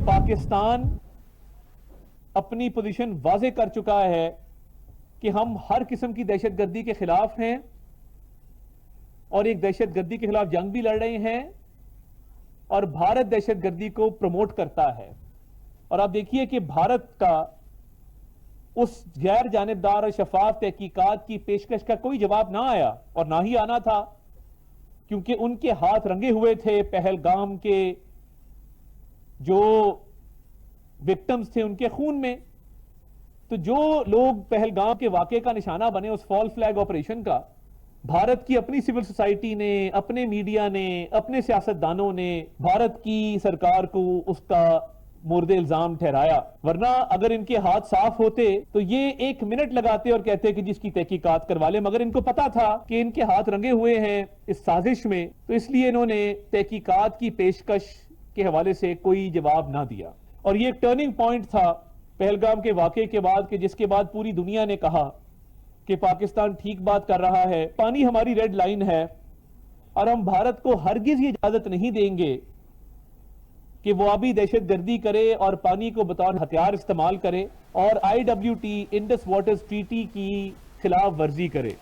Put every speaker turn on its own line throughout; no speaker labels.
पाकिस्तान अपनी पोजीशन वाजे कर चुका है कि हम हर किस्म की दहशतगर्दी के खिलाफ हैं और एक दहशतगर्दी के खिलाफ जंग भी लड़ रहे हैं और भारत दहशतगर्दी को प्रमोट करता है। और आप देखिए कि भारत का उस गैर जानिबदार और शफाफ तहकीकात की पेशकश का कोई जवाब ना आया और ना ही आना था, क्योंकि उनके हाथ रंगे हुए थे पहलगाम के जो विक्टिम्स थे उनके खून में। तो जो लोग पहलगाम के वाकये का निशाना बने उस फॉल फ्लैग ऑपरेशन का, भारत की अपनी सिविल सोसाइटी ने, अपने मीडिया ने, अपने सियासतदानों ने भारत की सरकार को उसका मुर्दे इल्जाम ठहराया। वरना अगर इनके हाथ साफ होते तो ये 1 मिनट लगाते और कहते कि जिसकी तहकीकात करवा ले, मगर इनको पता था कि इनके हाथ रंगे हुए हैं इस साजिश में, तो इसलिए इन्होंने तहकीकात की पेशकश के हवाले से कोई जवाब ना दिया। और ये एक टर्निंग पॉइंट था पहलगाम के वाकये के बाद कि जिसके बाद पूरी दुनिया ने कहा कि पाकिस्तान ठीक बात कर रहा है, पानी हमारी रेड लाइन है और हम भारत को हरगिज ये इजाजत नहीं देंगे कि वो अभी दहशतगर्दी करे और पानी को बतौर हथियार इस्तेमाल करे और IWT इंडस वाटर्स ट्रीटी की खिलाफ वर्जी करे।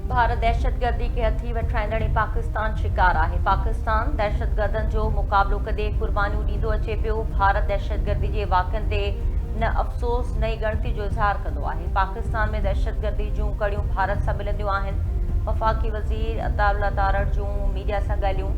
भारत दहशतगर्दी के हथी वठाईंदड़ पाकिस्तान शिकार है। पाकिस्तान दहशतगर्दन जो मुक़ाबलो कदे कुर्बानियूं ॾींदो अचे पियो। भारत दहशतगर्दी जे वाक़िअनि ते न अफ़सोस न ई ॻणती जो इज़हार कंदो आहे। पाकिस्तान में दहशतगर्दी जूं कड़ियूं भारत सां मिलंदियूं आहिनि। वफ़ाक़ी वज़ीर अताउल्ला तारड़ जूं मीडिया सां ॻाल्हियूं।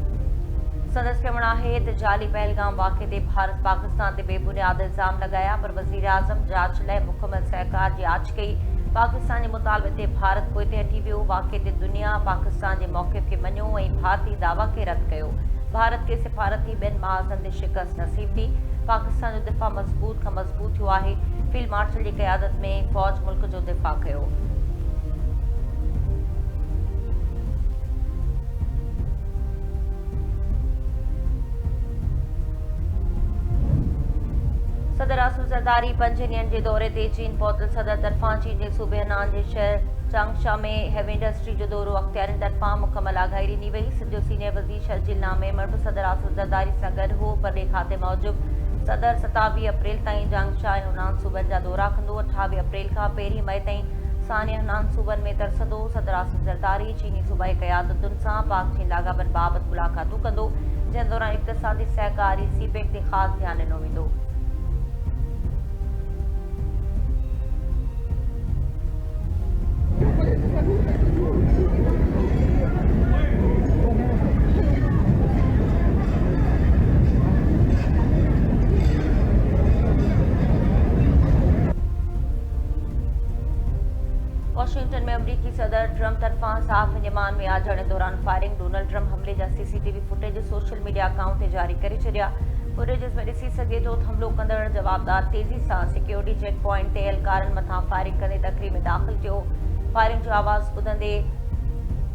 संदसि चवणु आहे त जाली पहलगाम वाक़िए ते भारत पाकिस्तान ते बेबुनियाद इल्ज़ाम लॻाया, पर वज़ीर आज़म जांच लाइ मुकमल सहकार जी आछ कई। पाकिस्तान जे मुतालबे ते भारत पोइते हटी वियो। वाक़िए ते दुनिया पाकिस्तान जे मौक़िफ़ खे मञियो ऐं भारतीय दावा खे रद्द कयो। भारत खे सिफ़ारती ॿियनि महाज़न ते शिकस्त नसीब थी। पाकिस्तान जो दिफ़ा मज़बूत खां मज़बूत थियो आहे। फील्ड मार्शल जी क़यादत में फ़ौज मुल्क जो दिफ़ा कयो। सदर आसिफ ज़रदारी 5 ॾींहनि जे दौरे ते चीन पहुतल। सदर तरफ़ां चीन जे सूबे हनान जे शहर चांगशा में हैवी इंडस्ट्री जो दौरो अख़्तियारियुनि तरफ़ां मुकमल आगाही ॾिनी वई। सिंध जो सीनियर वज़ीर शर्जील नामेमर बि सदर आसिफ ज़रदारी सां गॾु हो। परॾे खाते मूजिबि सदर 27 अप्रैल ताईं चांगशा ऐं हनान सूबनि जा दौरा कंदो। 28 अप्रैल खां 1 मई ताईं सानिया हनान सूबनि में तरसंदो। सदर आसिफ ज़रदारी चीनी सूबाई क़यादतुनि सां पाक चीन लाॻापनि बाबति मुलाक़ातूं कंदो, जंहिं दौरान इक़्तिसादी सहकारी सीपेक ते ख़ासि ध्यानु ॾिनो वेंदो। वाशिंगटन में अमरीकी सदर ट्रंप तरफ़ां सहाफ़ियुनि जे मान में आ ॼाणे दौरान फायरिंग। डोनाल्ड ट्रंप हमले जा CCTV footage social media account ते जारी करे छॾिया। फुटेज में ॾिसी सघे थो त हमलो कंदड़ जवाबदार तेज़ी सां सिक्योरिटी चेक पॉइंट ते एहलकारनि मथां फायरिंग कंदे तक़रीब में दाख़िल थियो। फायरिंग जो आवाज़ ॿुधंदे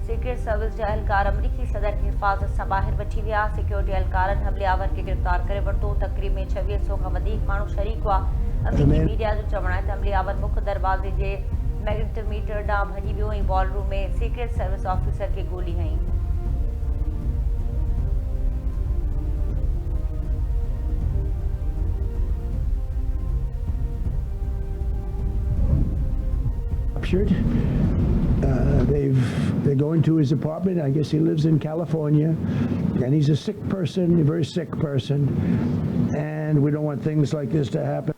सीक्रेट सर्विस जा एहलकार अमरीकी सदर खे हिफ़ाज़त सां ॿाहिरि वठी विया। सिक्योरिटी एहलकारनि हमलेआवर खे गिरफ़्तार करे वरितो। तक़रीब में 2600 खां वधीक माण्हू शरीक हुआ। अमरीकी मीडिया जो चवणु आहे त हमलेआवर मुख्य दरवाज़े जे मैग्नेटोमीटर ॾांहुं भॼी वियो ऐं बॉलरूम में सीक्रेट सर्विस ऑफिसर खे गोली हईं।
They're going to his apartment. I guess he lives in California, and he's a sick person, a very sick person, and we don't want things like this to happen.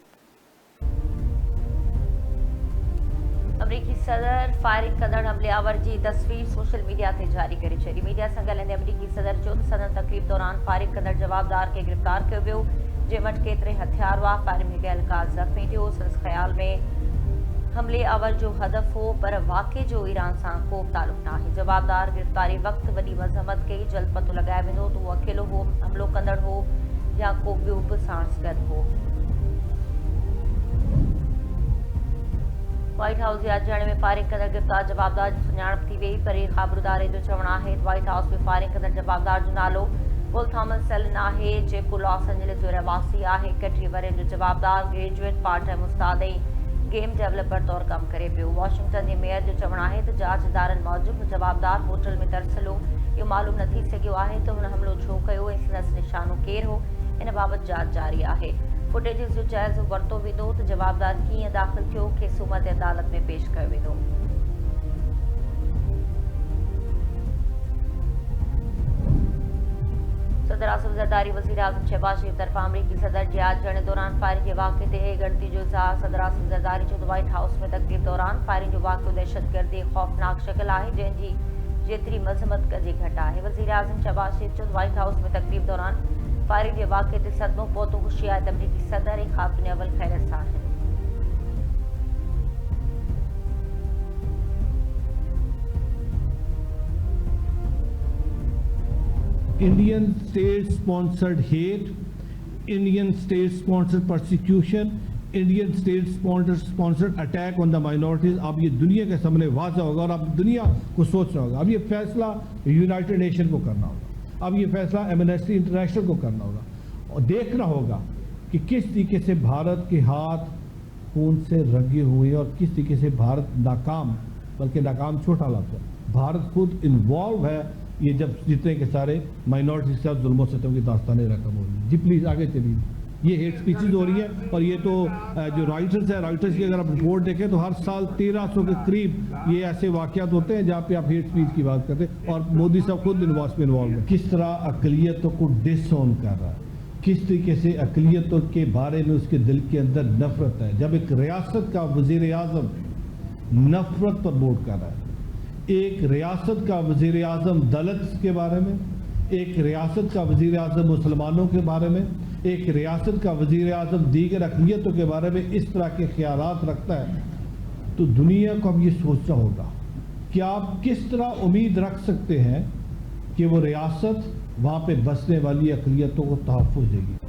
अमरीकी सदर firing कंदड़ हमलेआवर जी तस्वीर social media ते जारी करे छॾी। Media सां ॻाल्हाईंदे अमरीकी सदर चयो त सदन तक़रीब दौरान फायरिंग कंदड़ जवाबदार खे गिरफ़्तार कयो वियो, जंहिं वटि केतिरे हथियार हुआ। फायरिंग में हिकु एहलकार ज़ख़्मी थियो। संदसि ख़्याल में हमलेआवर जो हदफ़ हो, पर वाक़े जो ईरान सां को बि तालुक़ न आहे। जवाबदार गिरफ़्तारी वक़्तु वॾी मज़म्मत कई। जल्द पतो लॻाए वेंदो त उहो अकेलो हो, हमलो कंदड़ हो या को ॿियो बि साणुसि गॾु हो। व्हाइट हाउस जे अॼाणे में फायरिंग कंदड़ गिरफ़्तार जवाबदार जी सुञाणप थी वई। पर ख़बरदार जो चवणु आहे त व्हाइट हाउस में फायरिंग कंदड़ जवाबदार जो नालो पुल थॉमस सेलन आहे, जेको लॉस एंजलिस जो रहवासी आहे। 31 वरनि जो जवाबदार ग्रेजुएट पार्ट टाइम उस्ताद ऐं गेम डेवलपर तौरु कमु करे पियो। वॉशिंगटन जे मेयर जो चवणु आहे त जांच इदारनि मूजिबि जवाबदार होटल में तरसलो। इहो मालूम न थी सघियो आहे त हुन हमलो छो कयो ऐं संदसि निशानो केरु हो इन बाबति जांच जारी आहे। फुटेज जो जाइज़ो वरितो वेंदो त जवाबदार कीअं दाख़िल थियो खेसि सूमत अदालत में पेश कयो वेंदो। सदर आसिफ ज़रदारी वज़ीर आज़म शहबाज शरीफ तरफ़ां अमरीकी सदर जे अचण दौरान फायरिंग जे वाक़े ते गिणती जो इज़हार। सदर आसिफ ज़रदारी जो व्हाइट हाउस में तकरीब दौरान फायरिंग जो वाक़ियो दहशतगर्दी ख़ौफ़नाक शक्ल आहे जंहिंजी जेतिरी मज़म्मत कजे घटि आहे। वज़ीर आज़म शहबाज शरीफ जो व्हाइट हाउस में तकरीब दौरान फायरिंग जे वाक़े ते सदमो पहुतो हुशियात अमरीकी सदर ऐं ख़ातून अव्वल खैरत आहिनि।
Indian state-sponsored hate, Indian state-sponsored persecution, Indian state-sponsored attack on the minorities। अब ये दुनिया के सामने वाज़ा होगा और अब दुनिया को सोचना होगा। अब ये फैसला यूनाइटेड नेशन को करना होगा, अब ये फैसला एमनेस्टी इंटरनेशनल को करना होगा और देखना होगा कि किस तरीके से भारत के हाथ खून से रंगे हुए और किस तरीके से भारत नाकाम, बल्कि नाकाम छोटा लफ्ज़ है, भारत खुद इन्वॉल्व है। ये जब जितने के सारे माइनॉरिटी के साथ जुल्म सितम की दास्तानें रकम हो रही है। जी प्लीज़ आगे चलिए। ये हेट स्पीचेज हो रही है और ये तो जो राइटर्स है, राइटर्स की अगर आप रिपोर्ट देखें तो हर साल 1300 के करीब ये ऐसे वाक़यात होते हैं जहाँ पे आप हेट स्पीच की बात करते हैं और मोदी साहब खुद इन्वॉल्व है। किस तरह अक़लियतों को डिसओन कर रहा है, किस तरीके से अक़लियतों के बारे में उसके दिल के अंदर नफरत है। जब एक रियासत का वज़ीर आज़म नफरत पर वोट कर रहा है, एक रियासत का वज़ीर आज़म दलित के बारे में, एक रियासत का वज़ीर आज़म मुसलमानों के बारे में, एक रियासत का वज़ीर आज़म दीगर अक़लियतों के बारे में इस तरह के ख़यालात रखता है, तो दुनिया को अब ये सोचना होगा कि आप किस तरह उम्मीद रख सकते हैं कि वो रियासत वहाँ पे बसने वाली अक़लियतों को तहफ़्फ़ुज़ देगी।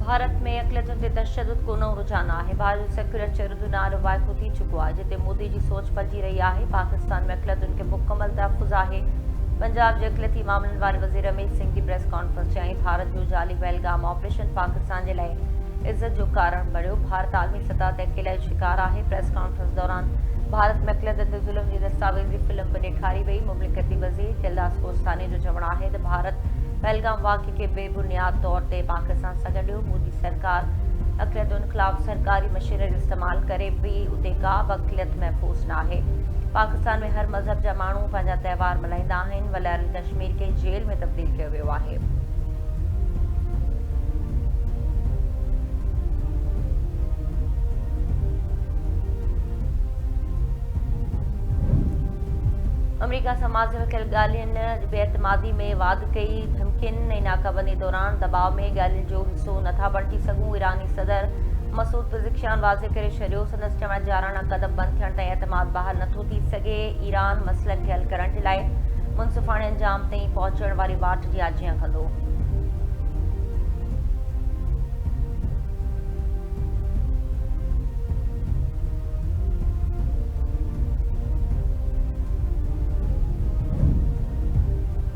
भारत में अक़लियतुनि ते तशद्दुद को नओं रुझान आहे। भारत जो सेक्युलर चरित्र नालो वाइको थी चुको आहे जिते मोदी जी सोच पइजी रही आहे। पाकिस्तान में अक़लियतुनि खे मुकमल तहफ़्फ़ुज़ आहे। पंजाब जे अक़लियती मामलनि वारे वज़ीर रमेश सिंह की प्रेस कॉन्फ्रेंस चयाईं भारत जो जाली पहलगाम ऑपरेशन पाकिस्तान जे लाइ इज़्ज़त जो कारण बणियो। भारत आलमी सतह ते अकेले जो शिकार आहे। प्रेस कॉन्फ्रेंस दौरान भारत में अक़लियतुनि ते ज़ुल्म जी दस्तावेज़ी फिल्म बि ॾेखारी वई। मुमलिकती वज़ीर दिलदास कोस्तानी जो चवणु आहे त भारत पहलगाम वाक़े के बेबुनियाद तौर ते पाकिस्तान सां गॾु मोदी सरकार अक़लियतुनि ख़िलाफ़ सरकारी मशीनरी इस्तेमाल करे भी उते का बि अक़लियत महफूज़ न आहे। पाकिस्तान में हर मज़हब जा माण्हू पंहिंजा त्योहार मल्हाईंदा आहिनि। वलायत कश्मीर खे जेल में तब्दील कयो वियो आहे। अमरीका समाज में कयल ॻाल्हियुनि बेएतमादी में वाध कई धमकियुनि ऐं नाकाबंदी दौरान दबाव में ॻाल्हियुनि जो हिसो नथा बणिजी सघूं। ईरानी सदर मसूद पिज़ेश्कियान वाज़े करे छॾियो संदसि चवण जाराना क़दम बंदि थियण ताईं एतमाद बहाल नथो थी सघे। ईरान मसइलनि खे हल करण जे लाइ मुनसिफ़ाणे अंजाम ताईं पहुचण वारी वाट जी आजियां कंदो।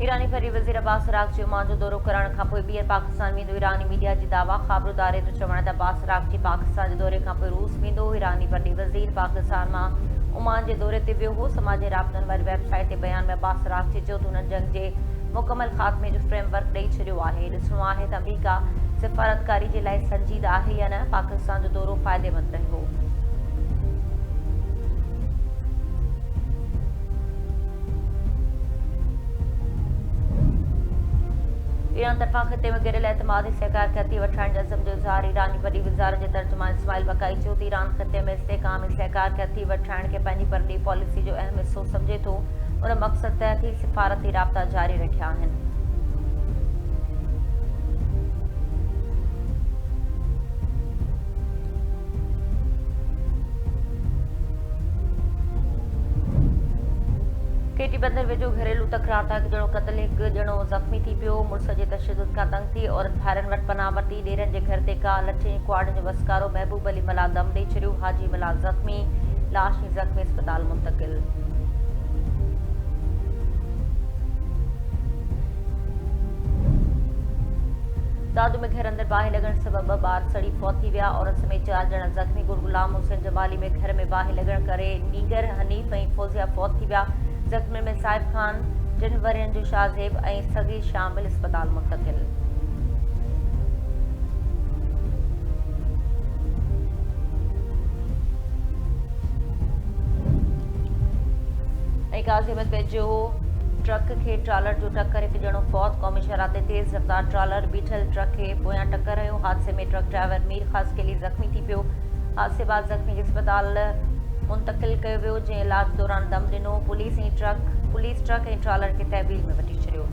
ईरानी फरी वज़ीर अब्बास अराग़ची ओमान जो दौरो करण खां पोइ ॿीहर पाकिस्तान वेंदो। ईरानी मीडिया जी दावा ख़बरदारे जो चवण त अब्बास अराग़ची पाकिस्तान जे दौरे खां पोइ रूस वेंदो। ईरानी वॾी वज़ीर पाकिस्तान मां ओमान जे दौरे ते वियो हो। समाजी राब्तनि वारी वेबसाइट ते बयान में अब्बास अराग़ची चयो त हुननि जंग जे मुकमल ख़ात्मे जो फ्रेमवर्क ॾेई छॾियो आहे। ॾिसणो आहे त अमरीका सिफ़ारतकारी जे लाइ संजीदा आहे या न। पाकिस्तान जो दौरो फ़ाइदेमंद रहियो। ईरान तरफ़ां ख़िते में गिरियल एतमादी सहकार खे हथी वठण जे अज़म जो इज़हार। ईरानी वॾी वज़ार जे तर्जुमान इस्माइल बकाई चयो त ईरान ख़िते में इस्तेहकाम ऐं सहकार खे हथी वठण खे पंहिंजी परॾेही पॉलिसी जो अहम हिसो सम्झे थो। उन मक़सद तहत ई सिफ़ारती राब्ता जारी रखिया आहिनि। केटी बंदर वेझो घरेलू तकरार था हिकु ॼणो क़त्ल हिकु ॼणो ज़ख़्मी थी पियो। मुड़ुस जे तशद्दुद खां तंग थी औरत भाइरनि वटि पनाह वरिती। ॾेरनि जे घर ते का लठे कुआड़नि जो वसकारो। महबूब अली मला दम ॾेई छॾियो। हाजी मला ज़ख़्मी। लाश ऐं ज़ख़्मी अस्पताल मुंतक़िल। दादू में घर अंदर बाहि लॻण सबबि 2 ॿार सड़ी फौत थी विया। औरत समेत 4 ॼणा ज़ख़्मी। गुलगुलाम हुसैन जमाली में घर में बाहि लॻण करे नीगर हनीफ ऐं फौजिया फौत थी विया। ज़ख़्मी में साहिब खान जिन वरियन जो शाज़ेब ऐं सॻी शामिल अस्पताल मुंतक़िल। गाज़ियाबाद वेझो ट्रक खे ट्रालर जो टक्कर, हिकु ॼणो फौत। क़ौमी शहरात ते तेज़ रफ़्तार ट्रालर बीठल ट्रक खे पोयां टक्कर हयो। हादसे में ट्रक ड्राइवर मीर ख़ास केली ज़ख़्मी थी पियो। हादसे बाद ज़ख़्मी खे अस्पताल मुंतक़िल कयो वियो, जंहिं इलाज दौरान दम ॾिनो। पुलिस ट्रक ऐं ट्रालर खे तहवील में वठी छॾियो।